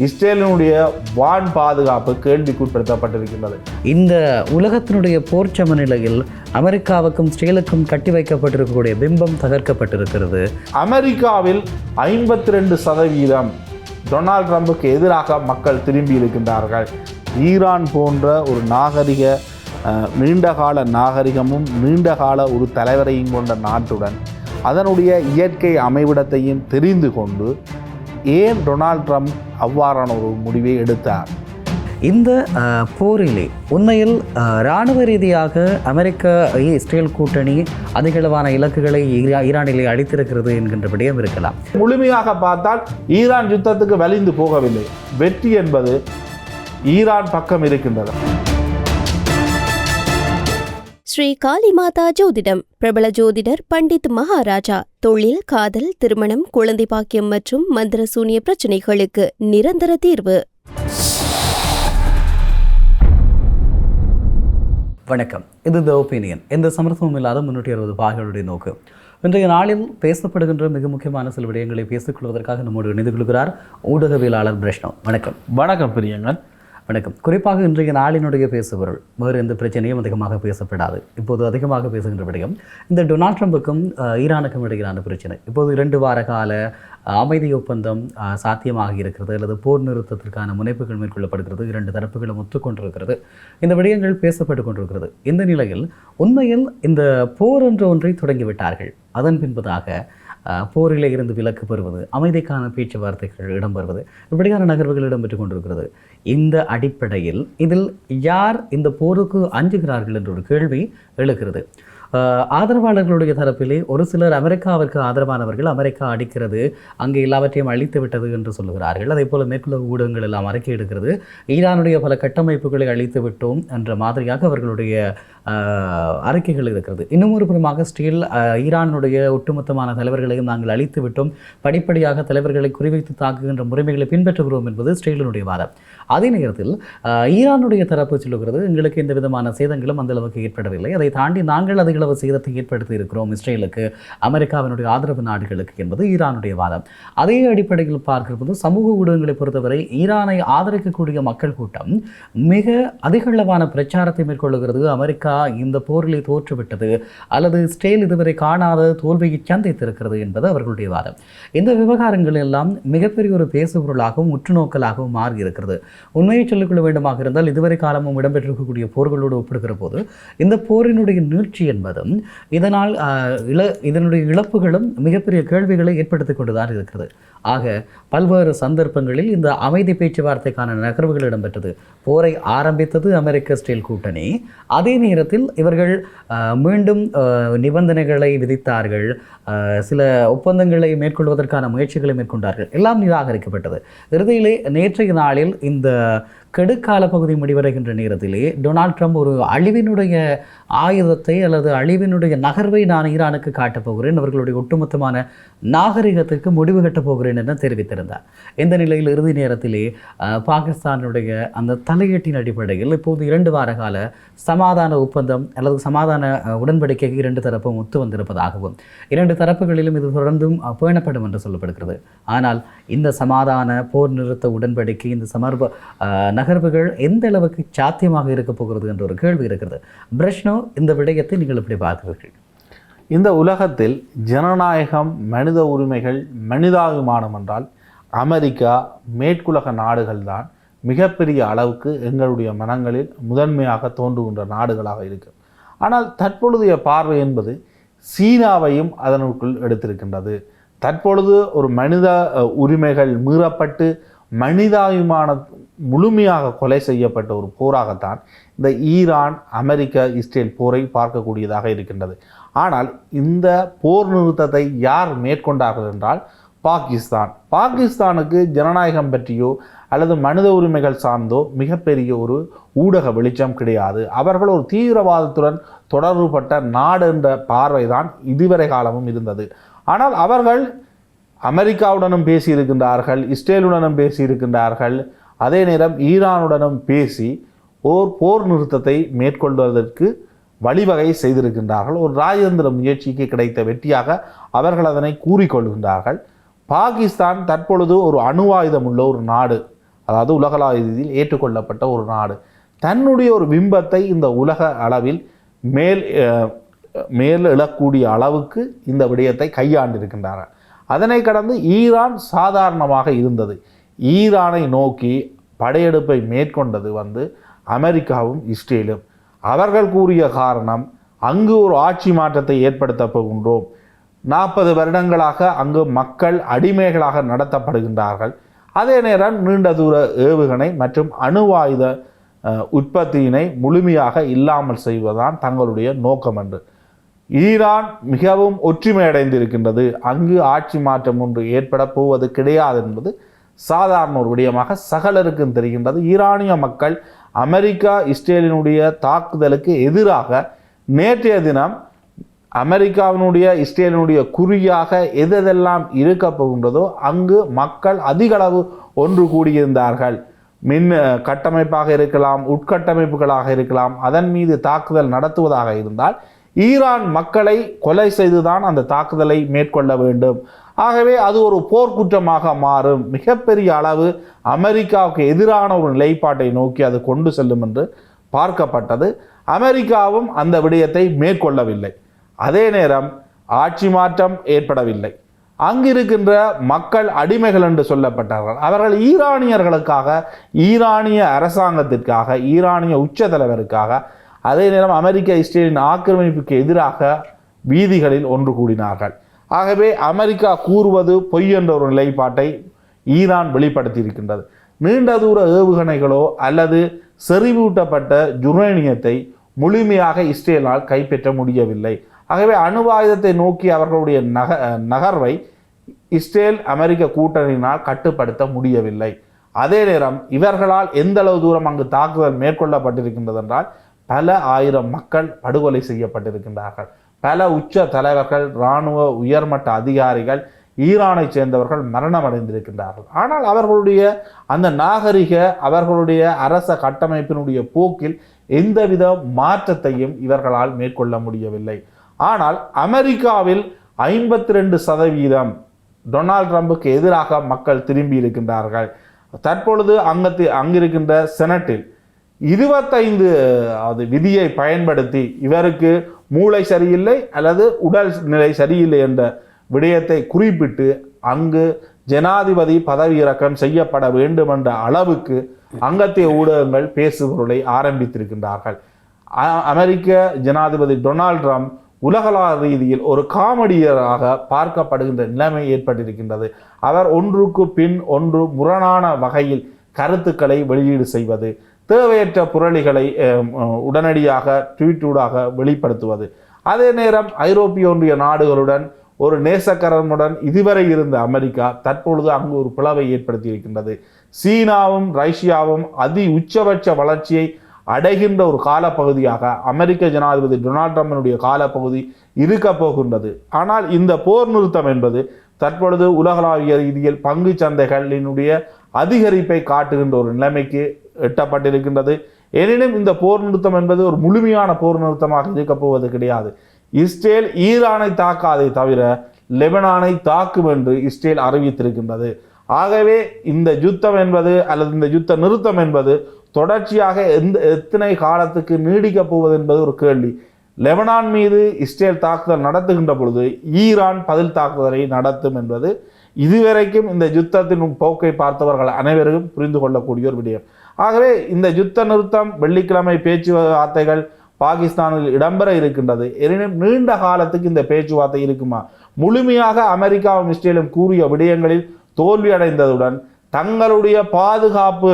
இஸ்ரேலினுடைய வான் பாதுகாப்பு கேள்விக்குட்படுத்தப்பட்டிருக்கின்றது. இந்த உலகத்தினுடைய போர் சமநிலையில் அமெரிக்காவுக்கும் இஸ்ரேலுக்கும் கட்டி வைக்கப்பட்டிருக்கக்கூடிய பிம்பம் தகர்க்கப்பட்டிருக்கிறது. அமெரிக்காவில் 52% டொனால்ட் ட்ரம்புக்கு எதிராக மக்கள் திரும்பி இருக்கின்றார்கள். ஈரான் போன்ற ஒரு நீண்டகால நாகரிகமும் நீண்டகால ஒரு தலைவரையும் கொண்ட நாட்டுடன் அதனுடைய இயற்கை அமைவிடத்தையும் தெரிந்து கொண்டு ஏன் டொனால்ட் ட்ரம்ப் அவ்வாறான ஒரு முடிவை எடுத்தார்? இந்த போரிலே உண்மையில் இராணுவ ரீதியாக அமெரிக்க இஸ்ரேல் கூட்டணி அதிகளவான இலக்குகளை ஈரானிலே அளித்திருக்கிறது என்கின்ற விடயம் இருக்கலாம். முழுமையாக பார்த்தால் ஈரான் யுத்தத்துக்கு வலிந்து போகவில்லை. வெற்றி என்பது ஈரான் பக்கம் இருக்கின்றது. ஸ்ரீ காளிமாதா ஜோதிடம் பிரபல ஜோதிடர் பண்டித் மகாராஜா. தொழில், காதல், திருமணம், குழந்தை பாக்கியம் மற்றும் மந்திர சூனிய பிரச்சனைகளுக்கு நிரந்தர தீர்வு. வணக்கம், இது தி ஒப்பீனியன். எந்த சமரசமும் இல்லாத 360 பாகங்களுடைய நோக்கு. இன்றைய நாளில் பேசப்படுகின்ற மிக முக்கியமான சில விடயங்களை பேசிக்கொள்வதற்காக நம்மோடு இணைந்து கொள்கிறார் ஊடகவியலாளர் பிரஷ்னோ. வணக்கம். வணக்கம் பிரியங்கன். வணக்கம். குறிப்பாக இன்றைய நாளினுடைய பேசுபொருள் வேறு எந்த பிரச்சனையும் அதிகமாக பேசப்படாது. இப்போது அதிகமாக பேசுகின்ற விடயம் இந்த டொனால்ட் ட்ரம்புக்கும் ஈரானுக்கும் இடையிலான பிரச்சனை. இப்போது 2 வார கால அமைதி ஒப்பந்தம் சாத்தியமாக இருக்கிறது அல்லது போர் நிறுத்தத்திற்கான முனைப்புகள் மேற்கொள்ளப்படுகிறது. 2 தரப்புகளும் ஒத்துக்கொண்டிருக்கிறது. இந்த விடயங்கள் பேசப்பட்டு கொண்டிருக்கிறது. இந்த நிலையில் உண்மையில் இந்த போர் என்ற ஒன்றை தொடங்கிவிட்டார்கள். அதன் பின்பதாக போரிலே இருந்து விலக்கு பெறுவது, அமைதிக்கான பேச்சுவார்த்தைகள் இடம்பெறுவது, இப்படியான நகர்வுகள் இடம்பெற்றுக் கொண்டிருக்கிறது. இந்த அடிப்படையில் இதில் யார் இந்த போருக்கு அஞ்சுகிறார்கள் என்ற ஒரு கேள்வி எழுகிறது. ஆதரவாளர்களுடைய தரப்பிலே ஒரு சிலர் அமெரிக்காவிற்கு ஆதரவானவர்கள் அமெரிக்கா அடிக்கிறது, அங்கே எல்லாவற்றையும் அழித்து விட்டது என்று சொல்லுகிறார்கள். அதே போல மேற்குள்ள ஊடகங்கள் எல்லாம் அறிக்கை எடுக்கிறது, ஈரானுடைய பல கட்டமைப்புகளை அழித்து விட்டோம் என்ற மாதிரியாக அவர்களுடைய அறிக்கைகள் இருக்கிறது. இன்னும் ஒரு புறமாக ஸ்டீல் ஈரானுடைய ஒட்டுமொத்தமான தலைவர்களையும் நாங்கள் அழித்து விட்டோம், படிப்படியாக தலைவர்களை குறிவைத்து தாக்குகின்ற முறைமைகளை பின்பற்றுகிறோம் என்பது ஸ்டீலினுடைய வாதம். அதே நேரத்தில் ஈரானுடைய தரப்பு சொல்லுகிறது, எங்களுக்கு எந்த விதமான சேதங்களும் அந்த அளவுக்கு ஏற்படவில்லை, அதை தாண்டி நாங்கள் அதிகளவு சேதத்தை ஏற்படுத்தி இருக்கிறோம் இஸ்ரேலுக்கு, அமெரிக்காவினுடைய ஆதரவு நாடுகளுக்கு என்பது ஈரானுடைய வாதம். அதே அடிப்படையில் பார்க்கும்போது சமூக ஊடகங்களை பொறுத்தவரை ஈரானை ஆதரிக்கக்கூடிய மக்கள் கூட்டம் மிக அதிகளவான பிரச்சாரத்தை மேற்கொள்ளுகிறது. அமெரிக்கா இந்த போரிலே தோற்றுவிட்டது அல்லது இஸ்ரேல் இதுவரை காணாத தோல்வியை சந்தித்திருக்கிறது என்பது அவர்களுடைய வாதம். இந்த விவகாரங்கள் எல்லாம் மிகப்பெரிய ஒரு பேசுபொருளாகவும் உற்றுநோக்கலாகவும் மாறி இருக்கிறது. உண்மையை சொல்லிக்கொள்ள வேண்டுமாக இருந்தால் இதுவரை காலமும் இடம்பெற்றிருக்கக்கூடிய போர்களோடு ஒப்பிடுகிற போது இந்த போரினுடைய நீட்சி என்பதும் இதனால் இதனுடைய இழப்புகளும் மிகப்பெரிய கேள்விகளை ஏற்படுத்திக் கொண்டுதான் இருக்கிறது. ஆக பல்வேறு சந்தர்ப்பங்களில் இந்த அமைதி பேச்சுவார்த்தைக்கான நகர்வுகள் இடம்பெற்றது. போரை ஆரம்பித்தது அமெரிக்க இஸ்ரேல் கூட்டணி. அதே நேரத்தில் இவர்கள் மீண்டும் நிபந்தனைகளை விதித்தார்கள், சில ஒப்பந்தங்களை மேற்கொள்வதற்கான முயற்சிகளை மேற்கொண்டார்கள். எல்லாம் நிராகரிக்கப்பட்டது. இறுதியிலே நேற்றைய நாளில் இந்த கெடுக்கால பகுதி முடிவடைகின்ற நேரத்திலே டொனால்ட் ட்ரம்ப் ஒரு அழிவினுடைய ஆயுதத்தை அல்லது அழிவினுடைய நகர்வை நான் ஈரானுக்கு காட்டப் போகிறேன், அவர்களுடைய ஒட்டுமொத்தமான நாகரிகத்திற்கு முடிவு கட்டப் போகிறேன் என தெரிவித்திருந்தார். இந்த நிலையில் இறுதி நேரத்திலே பாகிஸ்தானுடைய அந்த தலையீட்டின் அடிப்படையில் இப்போது 2 வார கால சமாதான ஒப்பந்தம் அல்லது சமாதான உடன்படிக்கைக்கு 2 தரப்பும் ஒத்து வந்திருப்பதாகவும் 2 தரப்புகளிலும் இது தொடர்ந்தும் பேணப்படும் என்று சொல்லப்படுகிறது. ஆனால் இந்த சமாதான போர் நிறுத்த உடன்படிக்கை, இந்த நகர்வுகள் எந்த அளவுக்கு சாத்தியமாக இருக்க போகிறது என்ற ஒரு கேள்வி இருக்கிறது. பிரஷ்னோ, இந்த விடயத்தை நீங்கள் எப்படி பார்க்கிறீர்கள்? இந்த உலகத்தில் ஜனநாயகம், மனித உரிமைகள், மனிதாபிமானம் என்றால் அமெரிக்கா, மேற்குலக நாடுகள் தான் மிகப்பெரிய அளவுக்கு எங்களுடைய மனங்களில் முதன்மையாக தோன்றுகின்ற நாடுகளாக இருக்கு. ஆனால் தற்பொழுதைய பார்வை என்பது சீனாவையும் அதனுக்குள் எடுத்திருக்கின்றது. தற்பொழுது ஒரு மனித உரிமைகள் மீறப்பட்டு மனிதாபிமான முழுமையாக கொலை செய்யப்பட்ட ஒரு போராகத்தான் இந்த ஈரான் அமெரிக்க இஸ்ரேல் போரை பார்க்கக்கூடியதாக இருக்கின்றது. ஆனால் இந்த போர் நிறுத்தத்தை யார் மேற்கொண்டார்கள் என்றால் பாகிஸ்தானுக்கு ஜனநாயகம் பற்றியோ அல்லது மனித உரிமைகள் சார்ந்தோ மிகப்பெரிய ஒரு ஊடக வெளிச்சம் கிடையாது. அவர்கள் ஒரு தீவிரவாதத்துடன் தொடர்புபட்ட நாடு என்ற பார்வைதான் இதுவரை காலமும் இருந்தது. ஆனால் அவர்கள் அமெரிக்காவுடனும் பேசியிருக்கின்றார்கள், இஸ்ரேலுடனும் பேசியிருக்கின்றார்கள், அதே நேரம் ஈரானுடனும் பேசி போர் நிறுத்தத்தை மேற்கொள்வதற்கு வழிவகை செய்திருக்கின்றார்கள். ஒரு ராஜதந்திர முயற்சிக்கு கிடைத்த வெற்றியாக அவர்கள் அதனை கூறிக்கொள்கின்றார்கள். பாகிஸ்தான் தற்பொழுது ஒரு அணு ஆயுதம் உள்ள ஒரு நாடு. அதாவது உலகளாவிய ரீதியில் ஏற்றுக்கொள்ளப்பட்ட ஒரு நாடு. தன்னுடைய ஒரு பிம்பத்தை இந்த உலக அளவில் மேல் எழக்கூடிய அளவுக்கு இந்த விடயத்தை கையாண்டிருக்கின்றார்கள். அதனை கடந்து ஈரான் சாதாரணமாக இருந்தது. ஈரானை நோக்கி படையெடுப்பை மேற்கொண்டது அமெரிக்காவும் இஸ்ரேலும். அவர்கள் கூறிய காரணம், அங்கு ஒரு ஆட்சி மாற்றத்தை ஏற்படுத்த போகின்றோம். 40 வருடங்களாக அங்கு மக்கள் அடிமைகளாக நடத்தப்படுகின்றார்கள். அதே நேரம் நீண்ட தூர ஏவுகணை மற்றும் அணுவாயுத உற்பத்தியினை முழுமையாக இல்லாமல் செய்வதுதான் தங்களுடைய நோக்கம் என்று. ஈரான் மிகவும் ஒற்றுமையடைந்திருக்கின்றது. அங்கு ஆட்சி மாற்றம் ஒன்று ஏற்பட போவது கிடையாது என்பது சாதாரண ஒரு விடயமாக சகலருக்கும் தெரிகின்றது. ஈரானிய மக்கள் அமெரிக்கா இஸ்ரேலினுடைய தாக்குதலுக்கு எதிராக நேற்றைய தினம் அமெரிக்காவினுடைய இஸ்ரேலினுடைய குறியாக எதெல்லாம் இருக்க போகின்றதோ அங்கு மக்கள் அதிகளவு ஒன்று கூடியிருந்தார்கள். மின் கட்டமைப்பாக இருக்கலாம், உட்கட்டமைப்புகளாக இருக்கலாம், அதன் மீது தாக்குதல் நடத்துவதாக இருந்தால் ஈரான் மக்களை கொலை செய்துதான் அந்த தாக்குதலை மேற்கொள்ள வேண்டும். ஆகவே அது ஒரு போர்க்குற்றமாக மாறும். மிகப்பெரிய அளவு அமெரிக்காவுக்கு எதிரான ஒரு நிலைப்பாட்டை நோக்கி அது கொண்டு செல்லும் என்று பார்க்கப்பட்டது. அமெரிக்காவும் அந்த விடயத்தை மேற்கொள்ளவில்லை. அதே நேரம் ஆட்சி மாற்றம் ஏற்படவில்லை. அங்கிருக்கின்ற மக்கள் அடிமைகள் என்று சொல்லப்பட்டார்கள். அவர்கள் ஈரானியர்களுக்காக, ஈரானிய அரசாங்கத்திற்காக, ஈரானிய உச்ச தலைவருக்காக, அதே நேரம் அமெரிக்க இஸ்ரேலின் ஆக்கிரமிப்புக்கு எதிராக வீதிகளில் ஒன்று கூடினார்கள். ஆகவே அமெரிக்கா கூறுவது பொய் என்ற ஒரு நிலைப்பாட்டை ஈரான் வெளிப்படுத்தி இருக்கின்றது. நீண்ட தூர ஏவுகணைகளோ அல்லது செறிவூட்டப்பட்ட யுரேனியத்தை முழுமையாக இஸ்ரேலால் கைப்பற்ற முடியவில்லை. ஆகவே அணுவாயுதத்தை நோக்கி அவர்களுடைய நகர்வை இஸ்ரேல் அமெரிக்க கூட்டணியினால் கட்டுப்படுத்த முடியவில்லை. அதே நேரம் இவர்களால் எந்த அளவு தூரம் அங்கு தாக்குதல் மேற்கொள்ளப்பட்டிருக்கின்றது என்றால் பல ஆயிரம் மக்கள் படுகொலை செய்யப்பட்டிருக்கின்றார்கள். பல உச்ச தலைவர்கள், இராணுவ உயர்மட்ட அதிகாரிகள், ஈரானை சேர்ந்தவர்கள் மரணமடைந்திருக்கின்றார்கள். ஆனால் அவர்களுடைய அந்த நாகரிக, அவர்களுடைய அரச கட்டமைப்பினுடைய போக்கில் எந்தவித மாற்றத்தையும் இவர்களால் மேற்கொள்ள முடியவில்லை. ஆனால் அமெரிக்காவில் 52% டொனால்ட் ட்ரம்புக்கு எதிராக மக்கள் திரும்பி இருக்கின்றார்கள். தற்பொழுது அங்கிருக்கின்ற செனட்டில் 25 விதியை பயன்படுத்தி இவருக்கு மூளை சரியில்லை அல்லது உடல் நிலை சரியில்லை என்ற விடயத்தை குறிப்பிட்டு அங்கு ஜனாதிபதி பதவி இறக்கம் செய்யப்பட வேண்டும் என்ற அளவுக்கு அங்கத்திய ஊடகங்கள் பேசுபொருளை ஆரம்பித்திருக்கின்றார்கள். அமெரிக்க ஜனாதிபதி டொனால்ட் ட்ரம்ப் உலகளாவிய ரீதியில் ஒரு காமெடியராக பார்க்கப்படுகின்ற நிலைமை ஏற்பட்டிருக்கின்றது. அவர் ஒன்றுக்கு பின் ஒன்று முரணான வகையில் கருத்துக்களை வெளியீடு செய்வது, தேவையற்ற புரளிகளை உடனடியாக ட்வீட்டூடாக வெளிப்படுத்துவது, அதே நேரம் ஐரோப்பிய ஒன்றிய நாடுகளுடன் ஒரு நேசக்கரனுடன் இதுவரை இருந்த அமெரிக்கா தற்பொழுது அங்கு ஒரு பிளவை ஏற்படுத்தி இருக்கின்றது. சீனாவும் ரஷ்யாவும் உச்சபட்ச வளர்ச்சியை அடைகின்ற ஒரு காலப்பகுதியாக அமெரிக்க ஜனாதிபதி டொனால்ட் ட்ரம்பினுடைய காலப்பகுதி இருக்க போகின்றது. ஆனால் இந்த போர் நிறுத்தம் என்பது தற்பொழுது உலகளாவிய ரீதியில் பங்கு சந்தைகளினுடைய அதிகரிப்பை காட்டுகின்ற ஒரு நிலைமைக்கு எட்டப்பட்டிருக்கின்றது. எனினும் இந்த போர் நிறுத்தம் என்பது ஒரு முழுமையான போர் நிறுத்தமாக இருக்க போவது கிடையாது. இஸ்ரேல் ஈரானை தாக்காதை தவிர லெபனானை தாக்கும் என்று இஸ்ரேல் அறிவித்திருக்கின்றது. ஆகவே இந்த யுத்தம் என்பது அல்லது இந்த யுத்த நிறுத்தம் என்பது தொடர்ச்சியாக எத்தனை காலத்துக்கு நீடிக்கப் போவது என்பது ஒரு கேள்வி. லெபனான் மீது இஸ்ரேல் தாக்குதல் நடத்துகின்ற பொழுது ஈரான் பதில் தாக்குதலை நடத்தும் என்பது இதுவரைக்கும் இந்த யுத்தத்தின் போக்கை பார்த்தவர்கள் அனைவரும் புரிந்து கொள்ளக்கூடிய ஒரு விடயம். ஆகவே இந்த யுத்த நிறுத்தம் வெள்ளிக்கிழமை பேச்சுவார்த்தைகள் பாகிஸ்தானில் இடம்பெற இருக்கின்றது. எனினும் நீண்ட காலத்துக்கு இந்த பேச்சுவார்த்தை இருக்குமா? முழுமையாக அமெரிக்காவும் இஸ்ரேலும் கூறிய விடயங்களில் தோல்வி அடைந்ததுடன் தங்களுடைய பாதுகாப்பு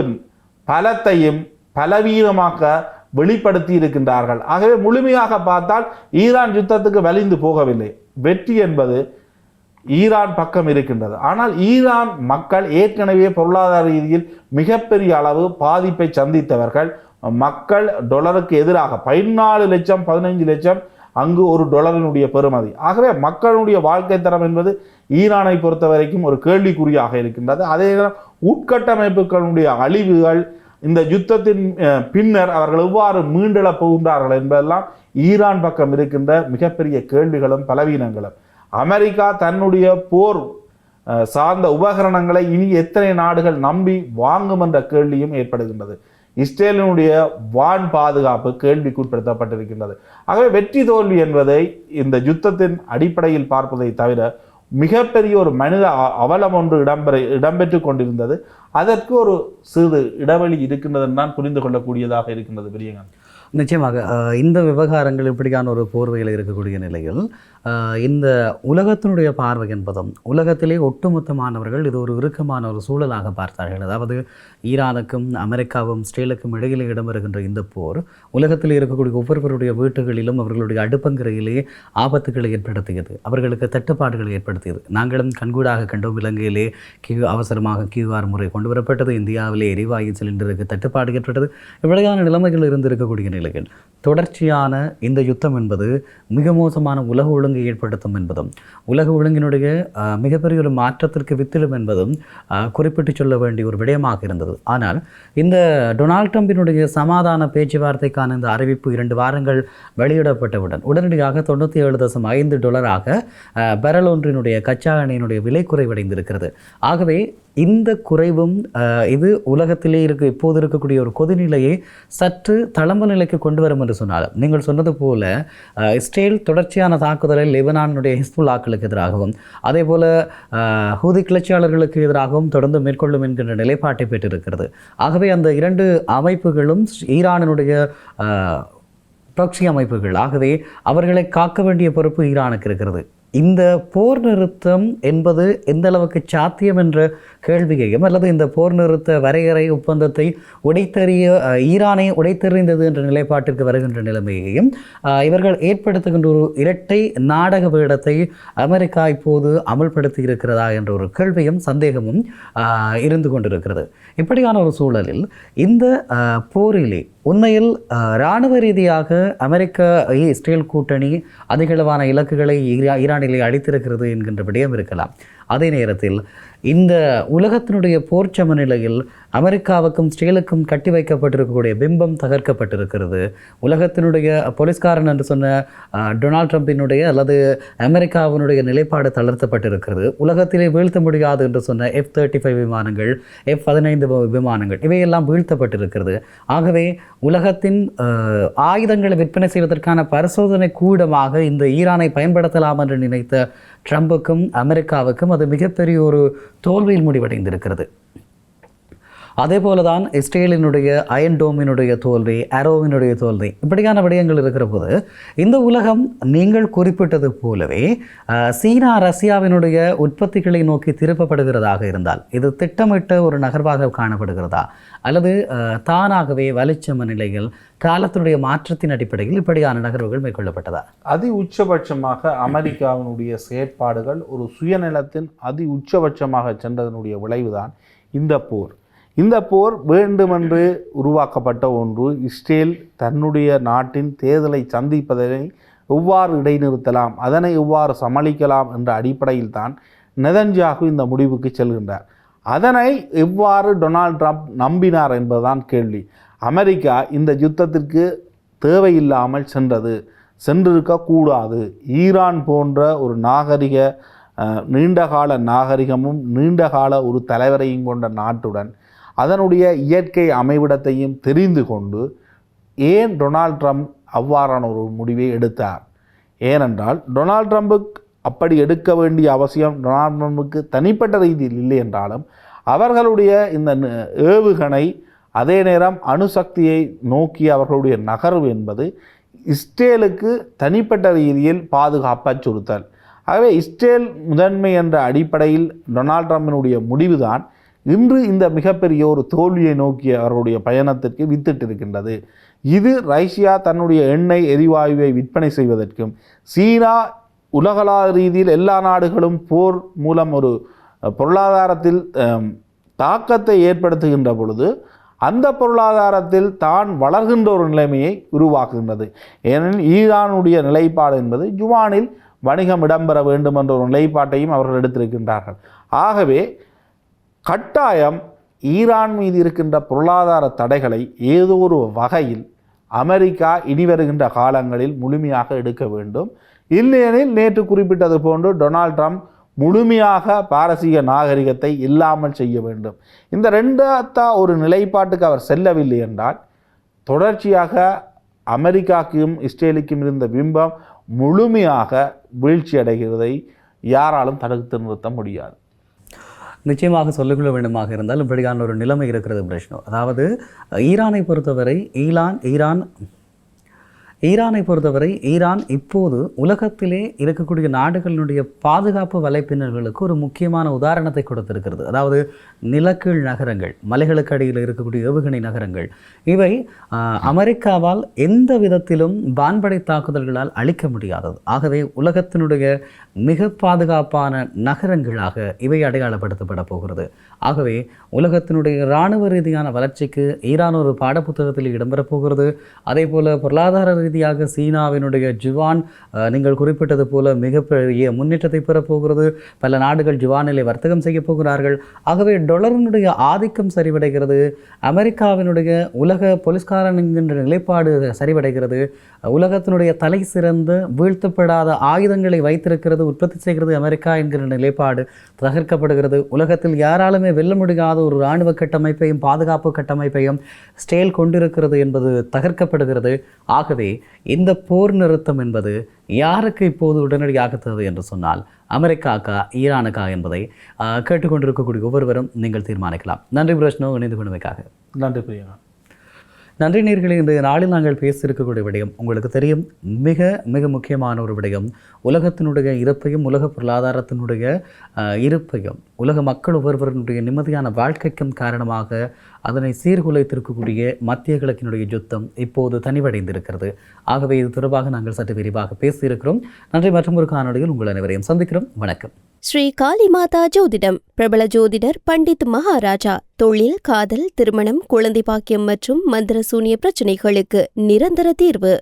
பலத்தையும் பலவீனமாக்க வெளிப்படுத்தி இருக்கின்றார்கள். ஆகவே முழுமையாக பார்த்தால் ஈரான் யுத்தத்துக்கு வலிந்து போகவில்லை. வெற்றி என்பது ஈரான் பக்கம் இருக்கின்றது. ஆனால் ஈரான் மக்கள் ஏற்கனவே பொருளாதார ரீதியில் மிகப்பெரிய அளவு பாதிப்பை சந்தித்தவர்கள். மக்கள் டாலருக்கு எதிராக 14 லட்சம் 15 லட்சம் அங்கு ஒரு டாலரினுடைய பெறுமதி. ஆகவே மக்களுடைய வாழ்க்கை தரம் என்பது ஈரானை பொறுத்த வரைக்கும் ஒரு கேள்விக்குறியாக இருக்கின்றது. அதே நேரம் உட்கட்டமைப்புகளுடைய அழிவுகள், இந்த யுத்தத்தின் பின்னர் அவர்கள் எவ்வாறு மீண்டெழப் போகின்றார்கள் என்பதெல்லாம் ஈரான் பக்கம் இருக்கின்ற மிகப்பெரிய கேள்விகளும் பலவீனங்களும். அமெரிக்கா தன்னுடைய போர் சார்ந்த உபகரணங்களை இனி எத்தனை நாடுகள் நம்பி வாங்கும் என்ற கேள்வியும் ஏற்படுகின்றது. இஸ்ரேலினுடைய வான் பாதுகாப்பு கேள்விக்குட்படுத்தப்பட்டிருக்கின்றது. ஆகவே வெற்றி தோல்வி என்பதை இந்த யுத்தத்தின் அடிப்படையில் பார்ப்பதை தவிர மிகப்பெரிய ஒரு மனித அவலம் ஒன்று இடம்பெற்று கொண்டிருந்தது. அதற்கு ஒரு சிறு இடைவெளி இருக்கின்றதுன்னு தான் புரிந்து கொள்ளக்கூடியதாக இருக்கின்றது. பிரியங்கன், நிச்சயமாக இந்த விவகாரங்கள் இப்படியான ஒரு போர்வையில் இருக்கக்கூடிய நிலையில் இந்த உலகத்தினுடைய பார்வை என்பதும் உலகத்திலே ஒட்டுமொத்தமானவர்கள் இது ஒரு இறுக்கமான ஒரு சூழலாக பார்த்தார்கள். அதாவது ஈரானுக்கும் அமெரிக்காவும் இஸ்ரேலுக்கும் இடையிலே இடம்பெறுகின்ற இந்த போர் உலகத்தில் இருக்கக்கூடிய ஒவ்வொருவருடைய வீட்டுகளிலும் அவர்களுடைய அடுப்பங்கரையிலே ஆபத்துக்களை ஏற்படுத்தியது, அவர்களுக்கு தட்டுப்பாடுகளை ஏற்படுத்தியது. நாங்களும் கண்கூடாக கண்டோம். இலங்கையிலே அவசரமாக QR முறை கொண்டு வரப்பட்டது. இந்தியாவிலே எரிவாயு சிலிண்டருக்கு தட்டுப்பாடு ஏற்பட்டது. இவ்வளையான நிலைமைகள் இருந்திருக்கக்கூடிய நிலையில் தொடர்ச்சியான இந்த யுத்தம் என்பது மிக மோசமான உலக ஒழுங்கை ஏற்படுத்தும் என்பதும் உலக ஒழுங்கினுடைய மிகப்பெரிய ஒரு மாற்றத்திற்கு வித்திடும் என்பதும் குறிப்பிட்டு சொல்ல வேண்டிய ஒரு விடயமாக இருந்தது. ஆனால் இந்த டொனால்ட் ட்ரம்பினுடைய சமாதான பேச்சுவார்த்தைக்கான இந்த அறிவிப்பு 2 வாரங்கள் வெளியிடப்பட்டவுடன் உடனடியாக $97.5 பெரல் ஒன்றினுடைய கச்சா எண்ணெயினுடைய விலை குறைவடைந்திருக்கிறது. ஆகவே இந்த குறைவும் இது உலகத்திலே இப்போது இருக்கக்கூடிய ஒரு கொதிநிலையை சற்று தளம்பு நிலைக்கு கொண்டு வரும் என்று சொன்னாலும், நீங்கள் சொன்னது போல இஸ்ரேல் தொடர்ச்சியான தாக்குதலை லெபனானுடைய ஹிஸ்புல்லாக்களுக்கு எதிராகவும் அதே போல ஹூதி கிளர்ச்சியாளர்களுக்கு எதிராகவும் தொடர்ந்து மேற்கொள்ளும் என்கின்ற நிலைப்பாட்டை பெற்றிருக்கிறது. ஆகவே அந்த 2 அமைப்புகளும் ஈரானுடைய ப்ராக்ஸி அமைப்புகள். ஆகவே அவர்களை காக்க வேண்டிய பொறுப்பு ஈரானுக்கு இருக்கிறது. இந்த போர் நிறுத்தம் என்பது எந்த அளவுக்கு சாத்தியம் என்ற கேள்வியையும் அல்லது இந்த போர் நிறுத்த வரையறை ஒப்பந்தத்தை ஈரானை உடைத்தெறிந்தது என்ற நிலைப்பாட்டிற்கு வருகின்ற நிலைமையையும் இவர்கள் ஏற்படுத்துகின்ற ஒரு இரட்டை நாடக வேடத்தை அமெரிக்கா இப்போது அமல்படுத்தி இருக்கிறதா என்ற ஒரு கேள்வியும் சந்தேகமும் இருந்து கொண்டிருக்கிறது. இப்படியான ஒரு சூழலில் இந்த போரிலே உண்மையில் இராணுவ ரீதியாக அமெரிக்க இஸ்ரேல் கூட்டணி அதிகளவான இலக்குகளை ஈரானிலே அளித்திருக்கிறது என்கின்ற விடயம் இருக்கலாம். அதே நேரத்தில் இந்த உலகத்தினுடைய போர் சமநிலையில் அமெரிக்காவுக்கும் இஸ்ரேலுக்கும் கட்டி வைக்கப்பட்டிருக்கக்கூடிய பிம்பம் தகர்க்கப்பட்டிருக்கிறது. உலகத்தினுடைய போலீஸ்காரன் என்று சொன்ன டொனால்ட் ட்ரம்பினுடைய அல்லது அமெரிக்காவினுடைய நிலைப்பாடு தளர்த்தப்பட்டிருக்கிறது. உலகத்திலே வீழ்த்த முடியாது என்று சொன்ன F-35 விமானங்கள், F-15 விமானங்கள் இவையெல்லாம் வீழ்த்தப்பட்டிருக்கிறது. ஆகவே உலகத்தின் ஆயுதங்களை விற்பனை செய்வதற்கான பரிசோதனை கூடமாக இந்த ஈரானை பயன்படுத்தலாம் என்று நினைத்த ட்ரம்புக்கும் அமெரிக்காவுக்கும் அது மிகப்பெரிய ஒரு தோல்வியில் முடிவடைந்திருக்கிறது. அதே போலதான் இஸ்ரேலினுடைய அயன் டோமினுடைய தோல்வி, அரோவினுடைய தோல்வி, இப்படியான விடயங்கள் இருக்கிற போது இந்த உலகம் நீங்கள் குறிப்பிட்டது போலவே சீனா ரஷ்யாவினுடைய உற்பத்திகளை நோக்கி திருப்பப்படுகிறதாக இருந்தால் இது திட்டமிட்ட ஒரு நகர்வாக காணப்படுகிறதா அல்லது தானாகவே வலிச்சம நிலையில் காலத்தினுடைய மாற்றத்தின் அடிப்படையில் இப்படியான நகர்வுகள் மேற்கொள்ளப்பட்டதா? உச்சபட்சமாக அமெரிக்காவினுடைய செயற்பாடுகள் ஒரு சுயநலத்தின் உச்சபட்சமாக சென்றதனுடைய விளைவுதான் இந்த போர். இந்த போர் வேண்டுமென்று உருவாக்கப்பட்ட ஒன்று. இஸ்ரேல் தன்னுடைய நாட்டின் தேர்தலை சந்திப்பதனை எவ்வாறு இடைநிறுத்தலாம், அதனை எவ்வாறு சமாளிக்கலாம் என்ற அடிப்படையில் தான் நெதன்யாகு இந்த முடிவுக்கு செல்கின்றார். அதனை எவ்வாறு டொனால்ட் ட்ரம்ப் நம்பினார் என்பதுதான் கேள்வி. அமெரிக்கா இந்த யுத்தத்திற்கு தேவையில்லாமல் சென்றிருக்கக்கூடாது. ஈரான் போன்ற ஒரு நீண்டகால நாகரிகமும் நீண்டகால ஒரு தலைவரையும் கொண்ட நாட்டுடன் அதனுடைய இயற்கை அமைவிடத்தையும் தெரிந்து கொண்டு ஏன் டொனால்ட் ட்ரம்ப் அவ்வாறான ஒரு முடிவை எடுத்தார்? ஏனென்றால் டொனால்ட் ட்ரம்புக்கு அப்படி எடுக்க வேண்டிய அவசியம் டொனால்ட் ட்ரம்புக்கு தனிப்பட்ட ரீதியில் இல்லை என்றாலும் அவர்களுடைய இந்த ஏவுகணை அதே நேரம் அணுசக்தியை நோக்கி அவர்களுடைய நகர்வு என்பது இஸ்ரேலுக்கு தனிப்பட்ட ரீதியில் பாதுகாப்பு அச்சுறுத்தல். ஆகவே இஸ்ரேல் முதன்மை என்ற அடிப்படையில் டொனால்ட் ட்ரம்பினுடைய முடிவுதான் இன்று இந்த மிகப்பெரிய ஒரு தோல்வியை நோக்கிய அவர்களுடைய பயணத்திற்கு வித்திட்டிருக்கின்றது. இது ரஷ்யா தன்னுடைய எண்ணெய் எரிவாயுவை விற்பனை செய்வதற்கும், சீனா உலகளாவிய ரீதியில் எல்லா நாடுகளும் போர் மூலம் ஒரு பொருளாதாரத்தில் தாக்கத்தை ஏற்படுத்துகின்ற பொழுது அந்த பொருளாதாரத்தில் தான் வளர்கின்ற ஒரு நிலைமையை உருவாக்குகின்றது. ஏனெனில் ஈரானுடைய நிலைப்பாடு என்பது ஜுவானில் வணிகம் இடம்பெற வேண்டும் என்ற ஒரு நிலைப்பாட்டையும் அவர்கள் எடுத்திருக்கின்றார்கள். ஆகவே கட்டாயம் ஈரான் மீது இருக்கின்ற பொருளாதார தடைகளை ஏதோ ஒரு வகையில் அமெரிக்கா இனி வருகின்ற காலங்களில் முழுமையாக எடுக்க வேண்டும். இல்லையெனில் நேற்று குறிப்பிட்டது போன்று டொனால்ட் ட்ரம்ப் முழுமையாக பாரசீக நாகரிகத்தை இல்லாமல் செய்ய வேண்டும். இந்த ரெண்டாத்தா ஒரு நிலைப்பாட்டுக்கு அவர் செல்லவில்லை என்றால் தொடர்ச்சியாக அமெரிக்காவுக்கும் இஸ்ரேலுக்கும் இருந்த பிம்பம் முழுமையாக வீழ்ச்சி அடைகிறதை யாராலும் தடுத்து நிறுத்த முடியாது. நிச்சயமாக சொல்லிக்கொள்ள வேண்டுமாக இருந்தால் இப்படியான ஒரு நிலைமை இருக்கிறது பிரஷ்னு. அதாவது ஈரானை பொறுத்தவரை ஈரான் இப்போது உலகத்திலே இருக்கக்கூடிய நாடுகளினுடைய பாதுகாப்பு வலைப்பின்னல்களுக்கு ஒரு முக்கியமான உதாரணத்தை கொடுத்திருக்கிறது. அதாவது நிலக்கீழ் நகரங்கள், மலைகளுக்கு அடியில் இருக்கக்கூடிய ஏவுகணை நகரங்கள், இவை அமெரிக்காவால் எந்த விதத்திலும் வான்படை தாக்குதல்களால் அழிக்க முடியாதது. ஆகவே உலகத்தினுடைய மிக பாதுகாப்பான நகரங்களாக இவை அடையாளப்படுத்தப்பட போகிறது. ஆகவே உலகத்தினுடைய இராணுவ ரீதியான வளர்ச்சிக்கு ஈரான் ஒரு பாடப்புத்தகத்தில் இடம்பெறப் போகிறது. அதே போல பொருளாதார ரீதியாக சீனாவினுடைய ஜுவான் நீங்கள் குறிப்பிட்டது போல மிகப்பெரிய முன்னேற்றத்தை பெறப்போகிறது. பல நாடுகள் ஜுவானிலே வர்த்தகம் செய்ய போகிறார்கள். ஆகவே டொலரினுடைய ஆதிக்கம் சரிவடைகிறது. அமெரிக்காவினுடைய உலக போலீஸ்காரன் என்கின்ற நிலைப்பாடு சரிவடைகிறது. உலகத்தினுடைய தலை சிறந்த வீழ்த்தப்படாத ஆயுதங்களை வைத்திருக்கிறது, உற்பத்தி செய்கிறது அமெரிக்கா என்கிற நிலைப்பாடு தகர்க்கப்படுகிறது. உலகத்தில் யாராலுமே வெல்ல முடியாத ஒரு இராணுவ கட்டமைப்பையும் பாதுகாப்பு கட்டமைப்பையும் ஸ்டேல் கொண்டிருக்கிறது என்பது தகர்க்கப்படுகிறது. ஆகவே இந்த போர் நிறுத்தம் என்பது யாருக்கு இப்போது உடனடியாக தேவை என்று சொன்னால் அமெரிக்காக்கா ஈரானுக்கா என்பதை கேட்டுக்கொண்டிருக்கக்கூடிய ஒவ்வொருவரும் நீங்கள் தீர்மானிக்கலாம். நன்றி பிரஷ்னோ, இணைந்து கொண்டமைக்காக. நன்றி பிரியங்கா. நன்றி நேயர்களே. இன்றைய நாளில் நாங்கள் பேசியிருக்கக்கூடிய விடயம் உங்களுக்கு தெரியும், மிக மிக முக்கியமான ஒரு விடயம். உலகத்தினுடைய இருப்பையும் உலக பொருளாதாரத்தினுடைய இருப்பையும் உலக மக்கள் ஒவ்வொருவருடைய நிம்மதியான வாழ்க்கைக்கும் காரணமாக அதனை சீர்குலைத்திருக்கக்கூடிய மத்திய கிழக்கினுடைய யுத்தம் இப்போது தனிவடைந்திருக்கிறது. ஆகவே இது தொடர்பாக நாங்கள் சற்று விரிவாக பேசியிருக்கிறோம். நன்றி. மற்றும் ஒரு காணொலியில் உங்கள் அனைவரையும் சந்திக்கிறோம். வணக்கம். ஸ்ரீ காளிமாதா ஜோதிடம். பிரபல ஜோதிடர் பண்டித் மகாராஜா. தொழில், காதல், திருமணம், குழந்தை பாக்கியம் மற்றும் மந்திர சூனிய பிரச்சனைகளுக்கு நிரந்தர தீர்வு.